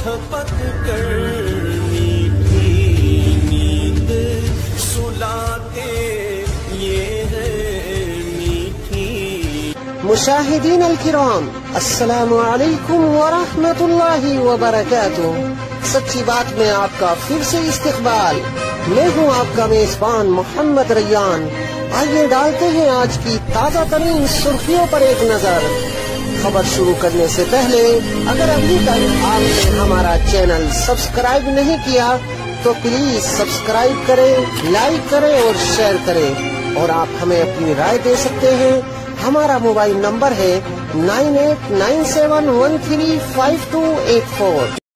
झपक कर मीठी नींद सुलाते ये है मीठी। मुशाहिदीन अल-किराम, अस्सलामु अलैकुम व रहमतुल्लाहि व बरकातुहू। सच्ची बात में आपका फिर से इस्तकबाल। मैं हूँ आपका मेजबान मोहम्मद रैयान। आइए डालते हैं आज की ताज़ा तरीन सुर्खियों पर एक नजर। खबर शुरू करने से पहले अगर अभी तक आपने हमारा चैनल सब्सक्राइब नहीं किया तो प्लीज सब्सक्राइब करें, लाइक करें और शेयर करें। और आप हमें अपनी राय दे सकते हैं। हमारा मोबाइल नंबर है 9897135284।